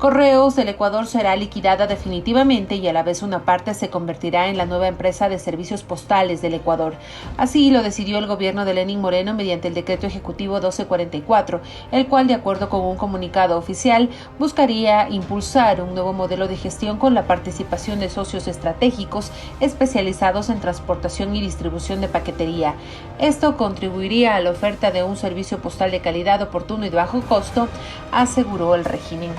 Correos del Ecuador será liquidada definitivamente y a la vez una parte se convertirá en la nueva empresa de servicios postales del Ecuador. Así lo decidió el gobierno de Lenín Moreno mediante el decreto ejecutivo 1244, el cual, de acuerdo con un comunicado oficial, buscaría impulsar un nuevo modelo de gestión con la participación de socios estratégicos especializados en transportación y distribución de paquetería. Esto contribuiría a la oferta de un servicio postal de calidad, oportuno y de bajo costo, aseguró el régimen.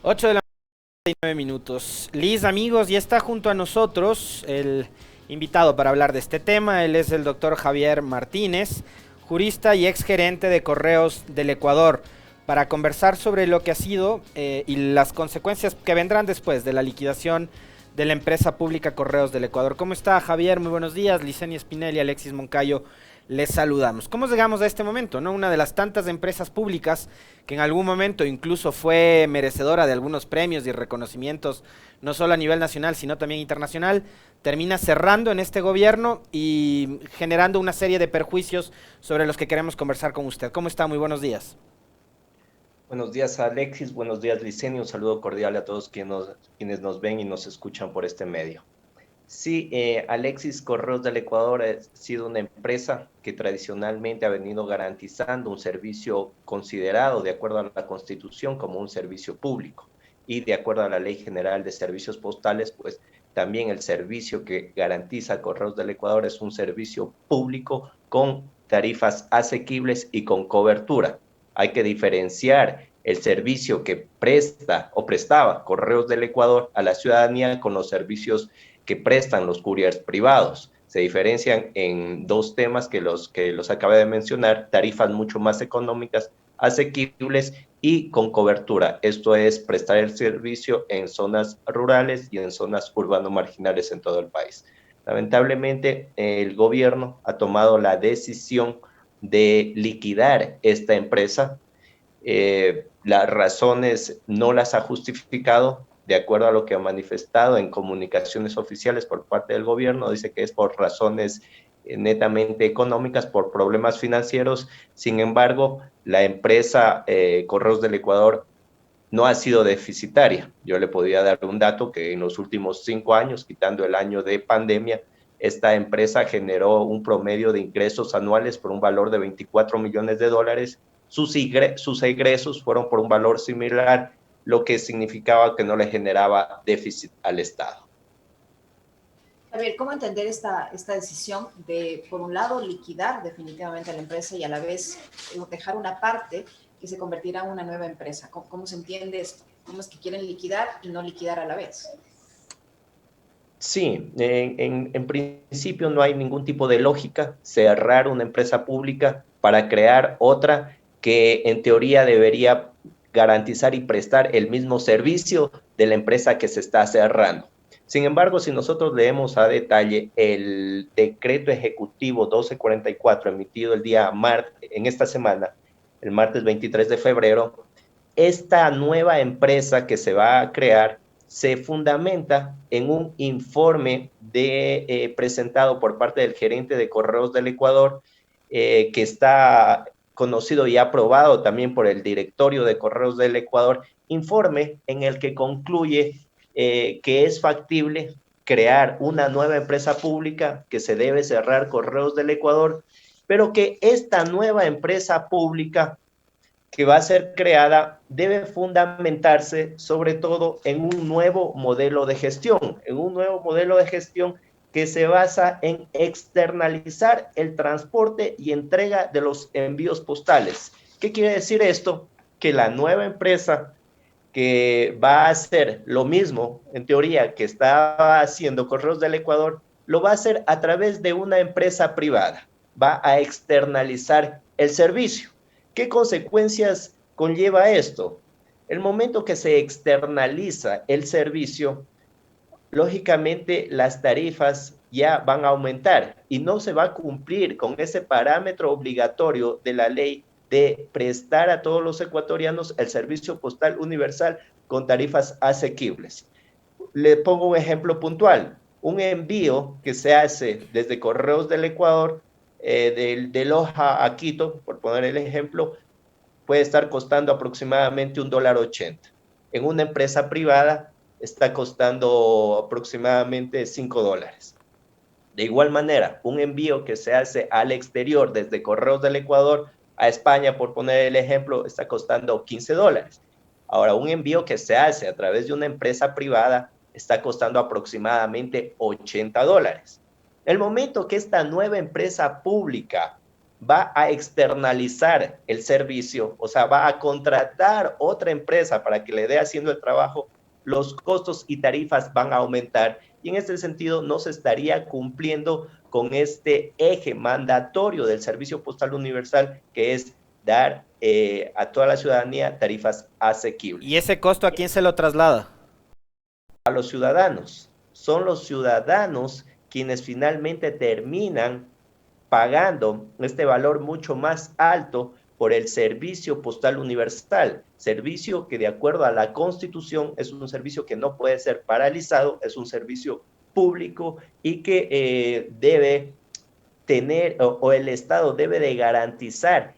8 de la mañana y 9 minutos. Liz, amigos, ya está junto a nosotros el invitado para hablar de este tema. Él es el doctor Javier Martínez, jurista y exgerente de Correos del Ecuador, para conversar sobre lo que ha sido y las consecuencias que vendrán después de la liquidación de la empresa pública Correos del Ecuador. ¿Cómo está, Javier? Muy buenos días. Licenia Spinelli, Alexis Moncayo, les saludamos. ¿Cómo llegamos a este momento, no? Una de las tantas empresas públicas que en algún momento incluso fue merecedora de algunos premios y reconocimientos, no solo a nivel nacional, sino también internacional, termina cerrando en este gobierno y generando una serie de perjuicios sobre los que queremos conversar con usted. ¿Cómo está? Muy buenos días. Buenos días, Alexis. Buenos días, Licenia. Un saludo cordial a todos quienes nos ven y nos escuchan por este medio. Sí, Alexis, Correos del Ecuador ha sido una empresa que tradicionalmente ha venido garantizando un servicio considerado, de acuerdo a la Constitución, como un servicio público. Y de acuerdo a la Ley General de Servicios Postales, pues también el servicio que garantiza Correos del Ecuador es un servicio público con tarifas asequibles y con cobertura. Hay que diferenciar el servicio que presta o prestaba Correos del Ecuador a la ciudadanía con los servicios que prestan los couriers privados. Se diferencian en dos temas que los acabé de mencionar: tarifas mucho más económicas, asequibles y con cobertura. Esto es prestar el servicio en zonas rurales y en zonas urbano-marginales en todo el país. Lamentablemente, el gobierno ha tomado la decisión de liquidar esta empresa. Las razones no las ha justificado, de acuerdo a lo que ha manifestado en comunicaciones oficiales por parte del gobierno. Dice que es por razones netamente económicas, por problemas financieros. Sin embargo, la empresa Correos del Ecuador no ha sido deficitaria. Yo le podría dar un dato que en los últimos 5 años, quitando el año de pandemia, esta empresa generó un promedio de ingresos anuales por un valor de 24 millones de dólares. Sus egresos fueron por un valor similar, lo que significaba que no le generaba déficit al Estado. A ver, ¿cómo entender esta decisión de, por un lado, liquidar definitivamente a la empresa y a la vez dejar una parte que se convertirá en una nueva empresa? ¿Cómo se entiende esto? ¿Cómo es que quieren liquidar y no liquidar a la vez? Sí, en principio no hay ningún tipo de lógica cerrar una empresa pública para crear otra que en teoría debería garantizar y prestar el mismo servicio de la empresa que se está cerrando. Sin embargo, si nosotros leemos a detalle el decreto ejecutivo 1244 emitido el día en esta semana, el martes 23 de febrero, esta nueva empresa que se va a crear se fundamenta en un informe presentado por parte del gerente de Correos del Ecuador, que está conocido y aprobado también por el directorio de Correos del Ecuador, informe en el que concluye que es factible crear una nueva empresa pública, que se debe cerrar Correos del Ecuador, pero que esta nueva empresa pública que va a ser creada debe fundamentarse sobre todo en un nuevo modelo de gestión, que se basa en externalizar el transporte y entrega de los envíos postales. ¿Qué quiere decir esto? Que la nueva empresa que va a hacer lo mismo, en teoría, que estaba haciendo Correos del Ecuador, lo va a hacer a través de una empresa privada. Va a externalizar el servicio. ¿Qué consecuencias conlleva esto? El momento que se externaliza el servicio, lógicamente las tarifas ya van a aumentar y no se va a cumplir con ese parámetro obligatorio de la ley de prestar a todos los ecuatorianos el servicio postal universal con tarifas asequibles. Le pongo un ejemplo puntual. Un envío que se hace desde Correos del Ecuador, de Loja a Quito, por poner el ejemplo, puede estar costando aproximadamente $1.80. En una empresa privada está costando aproximadamente $5. De igual manera, un envío que se hace al exterior desde Correos del Ecuador a España, por poner el ejemplo, está costando $15. Ahora, un envío que se hace a través de una empresa privada está costando aproximadamente $80. El momento que esta nueva empresa pública va a externalizar el servicio, o sea, va a contratar otra empresa para que le dé haciendo el trabajo, los costos y tarifas van a aumentar y en este sentido no se estaría cumpliendo con este eje mandatorio del Servicio Postal Universal, que es dar a toda la ciudadanía tarifas asequibles. ¿Y ese costo a quién se lo traslada? A los ciudadanos. Son los ciudadanos quienes finalmente terminan pagando este valor mucho más alto por el servicio postal universal, servicio que de acuerdo a la Constitución es un servicio que no puede ser paralizado, es un servicio público y que debe tener, o el Estado debe de garantizar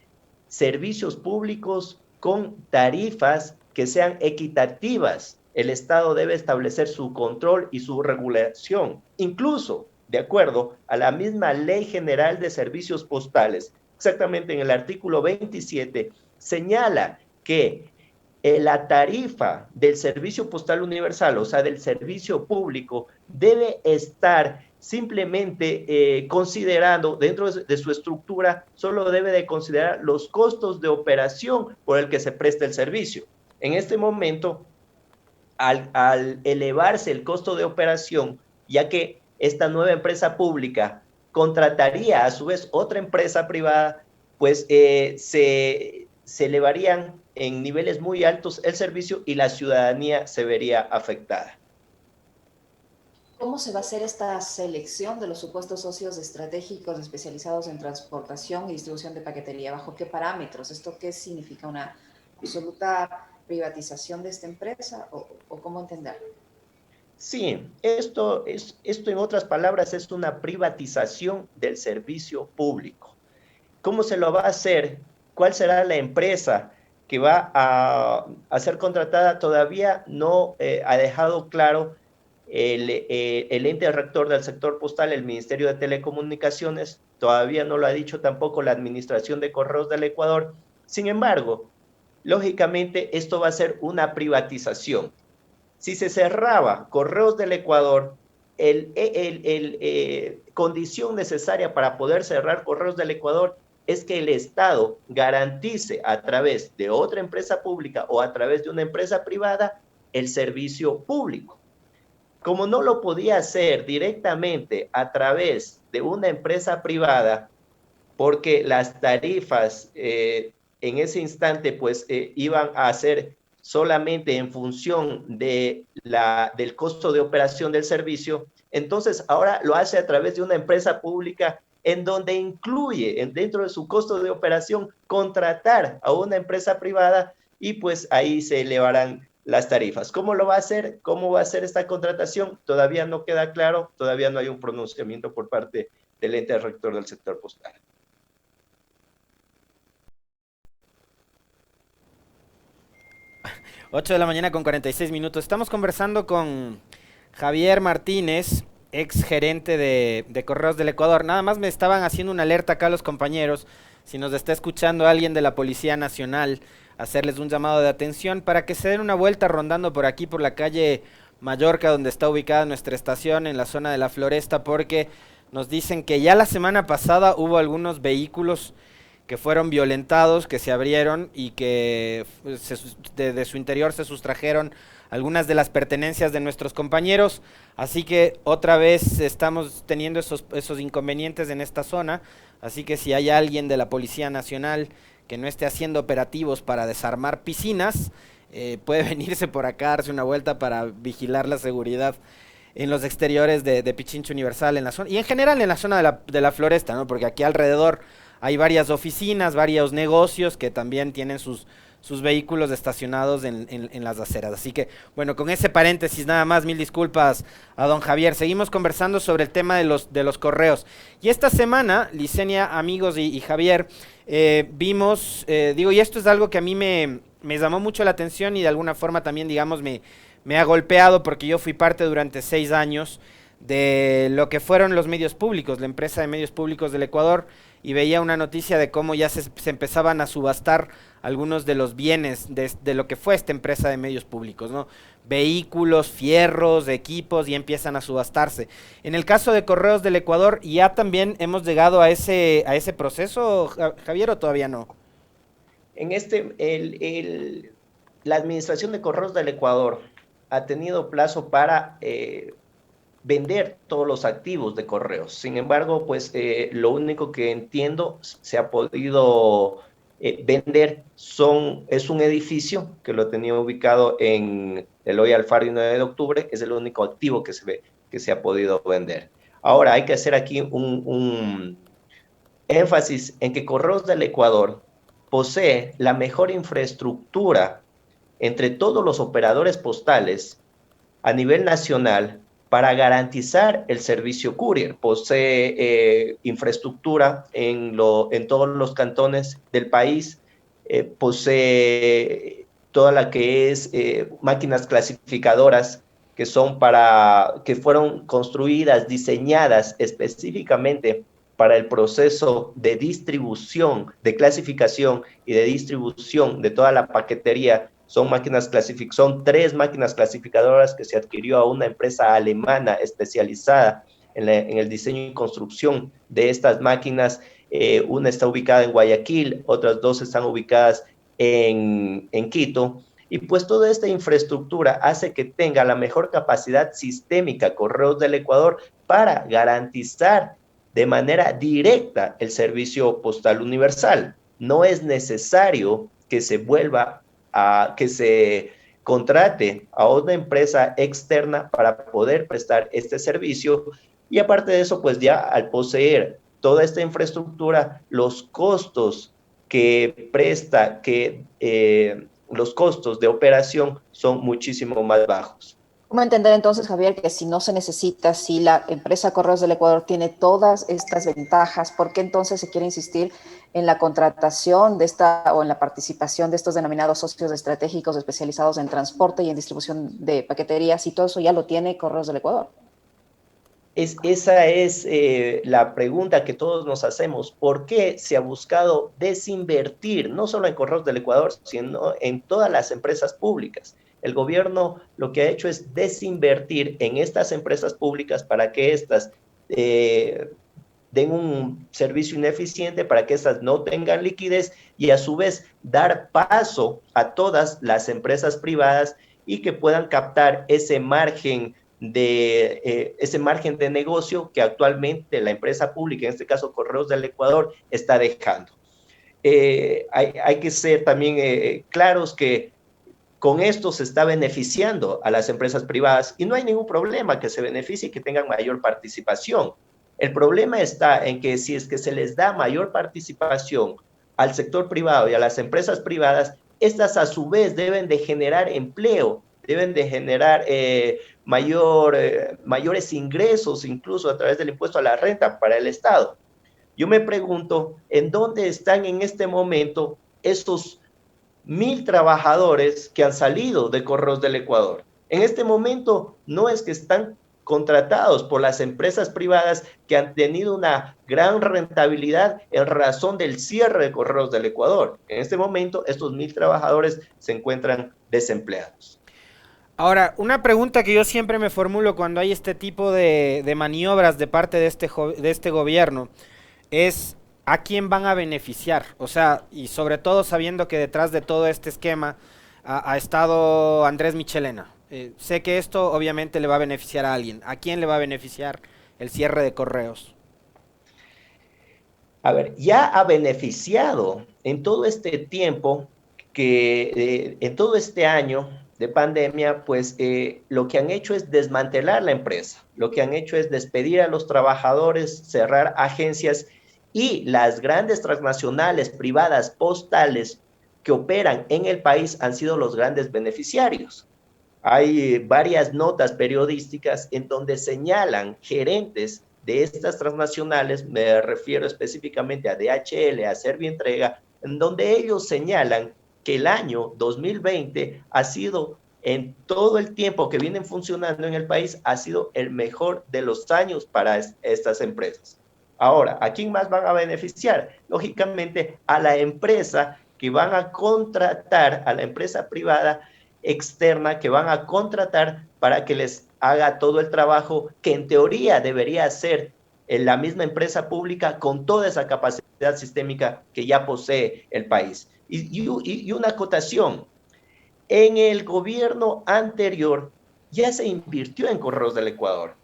servicios públicos con tarifas que sean equitativas. El Estado debe establecer su control y su regulación, incluso de acuerdo a la misma Ley General de Servicios Postales. Exactamente en el artículo 27 señala que la tarifa del servicio postal universal, o sea, del servicio público, debe estar simplemente considerando dentro de su estructura, solo debe de considerar los costos de operación por el que se presta el servicio. En este momento, al elevarse el costo de operación, ya que esta nueva empresa pública contrataría a su vez otra empresa privada, pues se elevarían en niveles muy altos el servicio y la ciudadanía se vería afectada. ¿Cómo se va a hacer esta selección de los supuestos socios estratégicos especializados en transportación y distribución de paquetería? ¿Bajo qué parámetros? ¿Esto qué significa? ¿Una absoluta privatización de esta empresa o cómo entenderlo? Sí, esto en otras palabras es una privatización del servicio público. ¿Cómo se lo va a hacer? ¿Cuál será la empresa que va a ser contratada? Todavía no ha dejado claro el ente rector del sector postal, el Ministerio de Telecomunicaciones, todavía no lo ha dicho tampoco la Administración de Correos del Ecuador. Sin embargo, lógicamente esto va a ser una privatización. Si se cerraba Correos del Ecuador, condición necesaria para poder cerrar Correos del Ecuador es que el Estado garantice a través de otra empresa pública o a través de una empresa privada el servicio público. Como no lo podía hacer directamente a través de una empresa privada, porque las tarifas en ese instante pues iban a ser solamente en función del costo de operación del servicio, entonces ahora lo hace a través de una empresa pública en donde incluye dentro de su costo de operación contratar a una empresa privada y pues ahí se elevarán las tarifas. ¿Cómo lo va a hacer? ¿Cómo va a ser esta contratación? Todavía no queda claro, todavía no hay un pronunciamiento por parte del ente rector del sector postal. Ocho de la mañana con 46 minutos. Estamos conversando con Javier Martínez, ex gerente de Correos del Ecuador. Nada más me estaban haciendo una alerta acá los compañeros. Si nos está escuchando alguien de la Policía Nacional, hacerles un llamado de atención para que se den una vuelta rondando por aquí, por la calle Mallorca, donde está ubicada nuestra estación, en la zona de la Floresta, porque nos dicen que ya la semana pasada hubo algunos vehículos que fueron violentados, que se abrieron y que de su interior se sustrajeron algunas de las pertenencias de nuestros compañeros, así que otra vez estamos teniendo esos inconvenientes en esta zona, así que si hay alguien de la Policía Nacional que no esté haciendo operativos para desarmar piscinas, puede venirse por acá, darse una vuelta para vigilar la seguridad en los exteriores de Pichincha Universal en la zona, y en general en la zona de la Floresta, ¿no? Porque aquí alrededor hay varias oficinas, varios negocios que también tienen sus sus vehículos estacionados en las aceras. Así que, bueno, con ese paréntesis nada más, mil disculpas a don Javier. Seguimos conversando sobre el tema de los correos. Y esta semana, Licenia, amigos y Javier, vimos, y esto es algo que a mí me llamó mucho la atención y de alguna forma también, digamos, me ha golpeado porque yo fui parte durante 6 años de lo que fueron los medios públicos, la empresa de medios públicos del Ecuador, y veía una noticia de cómo ya se empezaban a subastar algunos de los bienes de lo que fue esta empresa de medios públicos, ¿no? Vehículos, fierros, equipos, y empiezan a subastarse. En el caso de Correos del Ecuador, ¿ya también hemos llegado a ese proceso, Javier, o todavía no? En la Administración de Correos del Ecuador ha tenido plazo para vender todos los activos de correos. Sin embargo, pues lo único que entiendo se ha podido vender es un edificio que lo tenía ubicado en Eloy Alfaro y 9 de octubre, es el único activo que se ha podido vender. Ahora, hay que hacer aquí un énfasis en que Correos del Ecuador posee la mejor infraestructura entre todos los operadores postales a nivel nacional para garantizar el servicio courier. Posee infraestructura en todos los cantones del país, posee toda la que es máquinas clasificadoras que fueron construidas, diseñadas específicamente para el proceso de distribución, de clasificación y de distribución de toda la paquetería. Son 3 máquinas clasificadoras que se adquirió a una empresa alemana especializada en el diseño y construcción de estas máquinas. Una está ubicada en Guayaquil, otras 2 están ubicadas en Quito. Y pues toda esta infraestructura hace que tenga la mejor capacidad sistémica Correos del Ecuador para garantizar de manera directa el servicio postal universal. No es necesario que que se contrate a una empresa externa para poder prestar este servicio. Y aparte de eso, pues ya al poseer toda esta infraestructura, los costos los costos de operación son muchísimo más bajos. ¿Cómo entender entonces, Javier, que si no se necesita, si la empresa Correos del Ecuador tiene todas estas ventajas, ¿por qué entonces se quiere insistir en la contratación o en la participación de estos denominados socios estratégicos especializados en transporte y en distribución de paqueterías, si todo eso ya lo tiene Correos del Ecuador? Esa es la pregunta que todos nos hacemos. ¿Por qué se ha buscado desinvertir, no solo en Correos del Ecuador, sino en todas las empresas públicas? El gobierno lo que ha hecho es desinvertir en estas empresas públicas para que éstas den un servicio ineficiente, para que éstas no tengan liquidez y a su vez dar paso a todas las empresas privadas y que puedan captar ese margen de negocio que actualmente la empresa pública, en este caso Correos del Ecuador, está dejando. Hay que ser también claros que con esto se está beneficiando a las empresas privadas y no hay ningún problema que se beneficie y que tengan mayor participación. El problema está en que si es que se les da mayor participación al sector privado y a las empresas privadas, estas a su vez deben de generar empleo, deben de generar mayores ingresos, incluso a través del impuesto a la renta para el Estado. Yo me pregunto, ¿en dónde están en este momento estos 1,000 trabajadores que han salido de Correos del Ecuador? En este momento no es que están contratados por las empresas privadas que han tenido una gran rentabilidad en razón del cierre de Correos del Ecuador. En este momento estos 1,000 trabajadores se encuentran desempleados. Ahora, una pregunta que yo siempre me formulo cuando hay este tipo de maniobras de parte de este gobierno es ¿a quién van a beneficiar? O sea, y sobre todo sabiendo que detrás de todo este esquema ha estado Andrés Michelena. Sé que esto obviamente le va a beneficiar a alguien. ¿A quién le va a beneficiar el cierre de Correos? A ver, ya ha beneficiado en todo este tiempo en todo este año de pandemia, pues lo que han hecho es desmantelar la empresa, lo que han hecho es despedir a los trabajadores, cerrar agencias y las grandes transnacionales privadas postales que operan en el país han sido los grandes beneficiarios. Hay varias notas periodísticas en donde señalan gerentes de estas transnacionales, me refiero específicamente a DHL, a Servientrega, en donde ellos señalan que el año 2020 ha sido, en todo el tiempo que vienen funcionando en el país, ha sido el mejor de los años para estas empresas. Ahora, ¿a quién más van a beneficiar? Lógicamente, a la empresa que van a contratar, a la empresa privada externa que van a contratar para que les haga todo el trabajo que en teoría debería hacer la misma empresa pública con toda esa capacidad sistémica que ya posee el país. Y una acotación, en el gobierno anterior ya se invirtió en Correos del Ecuador.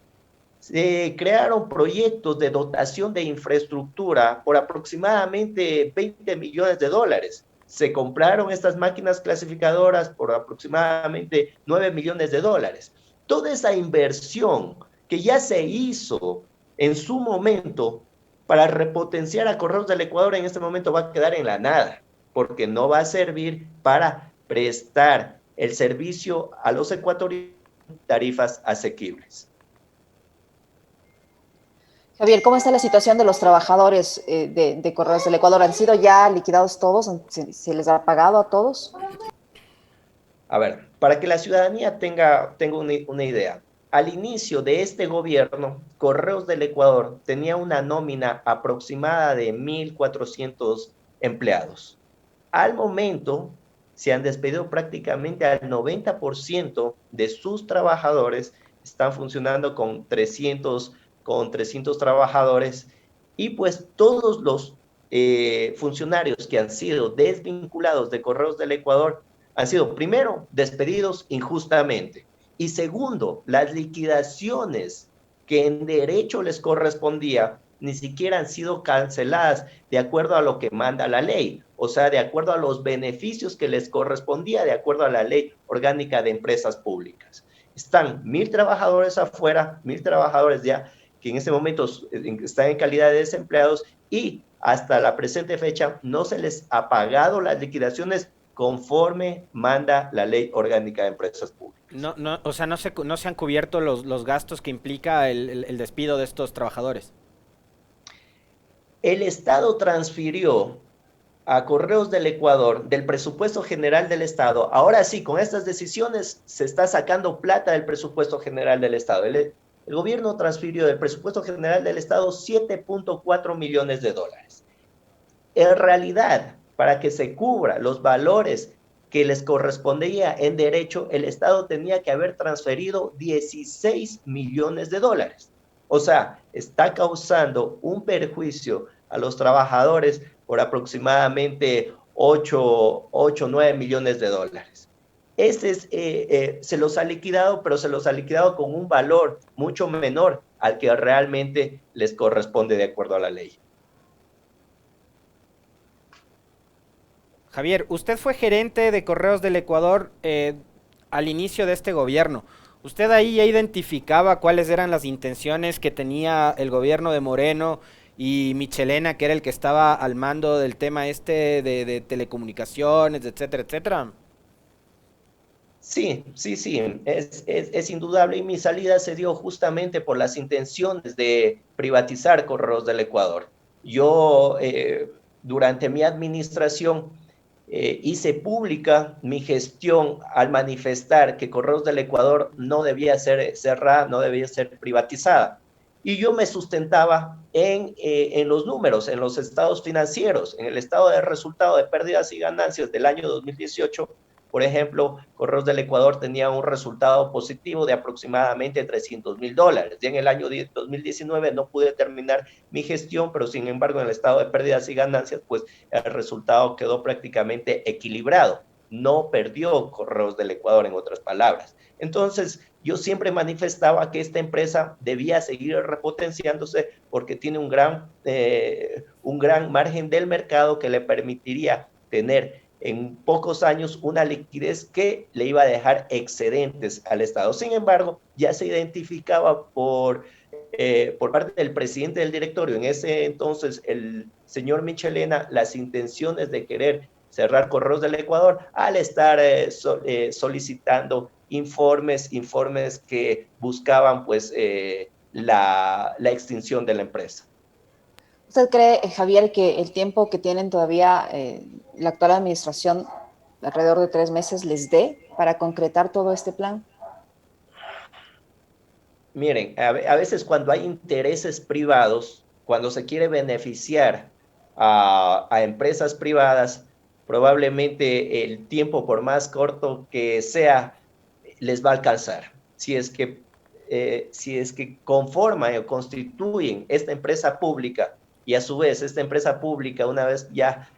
Se crearon proyectos de dotación de infraestructura por aproximadamente 20 millones de dólares. Se compraron estas máquinas clasificadoras por aproximadamente 9 millones de dólares. Toda esa inversión que ya se hizo en su momento para repotenciar a Correos del Ecuador en este momento va a quedar en la nada, porque no va a servir para prestar el servicio a los ecuatorianos tarifas asequibles. Javier, ¿cómo está la situación de los trabajadores de Correos del Ecuador? ¿Han sido ya liquidados todos? ¿Se les ha pagado a todos? A ver, para que la ciudadanía tenga una idea, al inicio de este gobierno, Correos del Ecuador tenía una nómina aproximada de 1.400 empleados. Al momento, se han despedido prácticamente al 90% de sus trabajadores, están funcionando con 300 trabajadores, y pues todos los funcionarios que han sido desvinculados de Correos del Ecuador han sido, primero, despedidos injustamente, y segundo, las liquidaciones que en derecho les correspondía ni siquiera han sido canceladas de acuerdo a lo que manda la ley, o sea, de acuerdo a los beneficios que les correspondía de acuerdo a la Ley Orgánica de Empresas Públicas. Están 1.000 trabajadores afuera, 1.000 trabajadores ya que en este momento están en calidad de desempleados, y hasta la presente fecha no se les ha pagado las liquidaciones conforme manda la Ley Orgánica de Empresas Públicas. O sea, no se han cubierto los gastos que implica el despido de estos trabajadores. El Estado transfirió a Correos del Ecuador del presupuesto general del Estado. Ahora sí, con estas decisiones se está sacando plata del presupuesto general del Estado. El gobierno transfirió del presupuesto general del Estado 7.4 millones de dólares. En realidad, para que se cubra los valores que les correspondía en derecho, el Estado tenía que haber transferido 16 millones de dólares. O sea, está causando un perjuicio a los trabajadores por aproximadamente 9 millones de dólares. Se los ha liquidado, pero se los ha liquidado con un valor mucho menor al que realmente les corresponde de acuerdo a la ley. Javier, usted fue gerente de Correos del Ecuador al inicio de este gobierno. ¿Usted ahí ya identificaba cuáles eran las intenciones que tenía el gobierno de Moreno y Michelena, que era el que estaba al mando del tema de telecomunicaciones, etcétera, etcétera? Sí, es indudable, y mi salida se dio justamente por las intenciones de privatizar Correos del Ecuador. Yo, durante mi administración, hice pública mi gestión al manifestar que Correos del Ecuador no debía ser cerrada, no debía ser privatizada. Y yo me sustentaba en los números, en los estados financieros, en el estado de resultado de pérdidas y ganancias del año 2018. Por ejemplo, Correos del Ecuador tenía un resultado positivo de aproximadamente $300,000. Ya en el año 2019 no pude terminar mi gestión, pero sin embargo en el estado de pérdidas y ganancias, pues el resultado quedó prácticamente equilibrado. No perdió Correos del Ecuador, en otras palabras. Entonces, yo siempre manifestaba que esta empresa debía seguir repotenciándose porque tiene un gran margen del mercado que le permitiría tener en pocos años una liquidez que le iba a dejar excedentes al Estado. Sin embargo, ya se identificaba por parte del presidente del directorio, en ese entonces el señor Michelena, las intenciones de querer cerrar Correos del Ecuador al estar solicitando informes que buscaban pues la extinción de la empresa. ¿Usted cree, Javier, que el tiempo que tienen todavía la actual administración, alrededor de 3 meses, les dé para concretar todo este plan? Miren, a veces cuando hay intereses privados, cuando se quiere beneficiar a empresas privadas, probablemente el tiempo, por más corto que sea, les va a alcanzar. Si es que conforman o constituyen esta empresa pública y a su vez esta empresa pública, una vez ya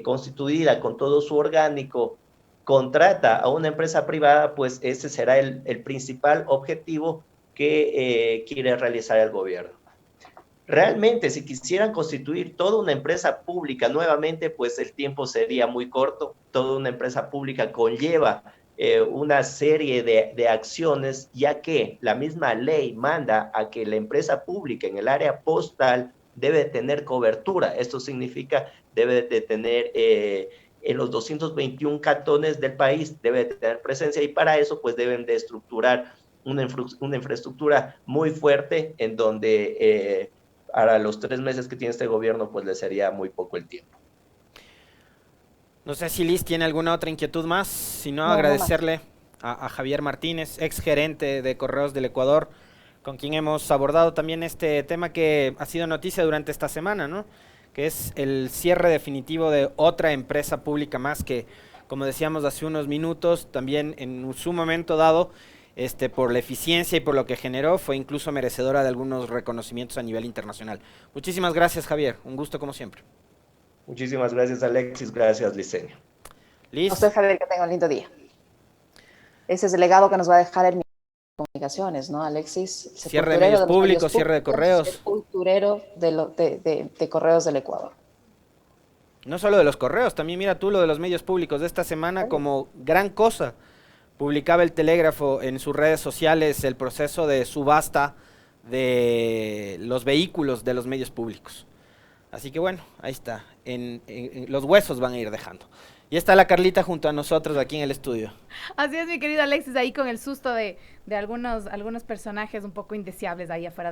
constituida con todo su orgánico, contrata a una empresa privada, pues ese será el principal objetivo que quiere realizar el gobierno. Realmente, si quisieran constituir toda una empresa pública nuevamente, pues el tiempo sería muy corto. Toda una empresa pública conlleva una serie de acciones, ya que la misma ley manda a que la empresa pública en el área postal debe tener cobertura. Esto significa debe de tener en los 221 cantones del país, debe de tener presencia, y para eso pues deben de estructurar una infraestructura muy fuerte en donde para los 3 meses que tiene este gobierno pues le sería muy poco el tiempo. No sé si Liz tiene alguna otra inquietud más, si no, No, no más. agradecerle a Javier Martínez, ex gerente de Correos del Ecuador, con quien hemos abordado también este tema que ha sido noticia durante esta semana, ¿no? Que es el cierre definitivo de otra empresa pública más que, como decíamos hace unos minutos, también en su momento dado, por la eficiencia y por lo que generó, fue incluso merecedora de algunos reconocimientos a nivel internacional. Muchísimas gracias, Javier, un gusto como siempre. Muchísimas gracias, Alexis, gracias, Licenio. Liz. A usted, Javier, que tenga un lindo día. Ese es el legado que nos va a dejar el Ministerio de Comunicaciones, ¿no, Alexis? Cierre de medios públicos, cierre de correos. Sepulturero de Correos del Ecuador. No solo de los correos, también mira tú lo de los medios públicos de esta semana como gran cosa. Publicaba el Telégrafo en sus redes sociales el proceso de subasta de los vehículos de los medios públicos. Así que bueno, ahí está, los huesos van a ir dejando. Y está la Carlita junto a nosotros aquí en el estudio. Así es, mi querido Alexis, ahí con el susto de algunos personajes un poco indeseables ahí afuera.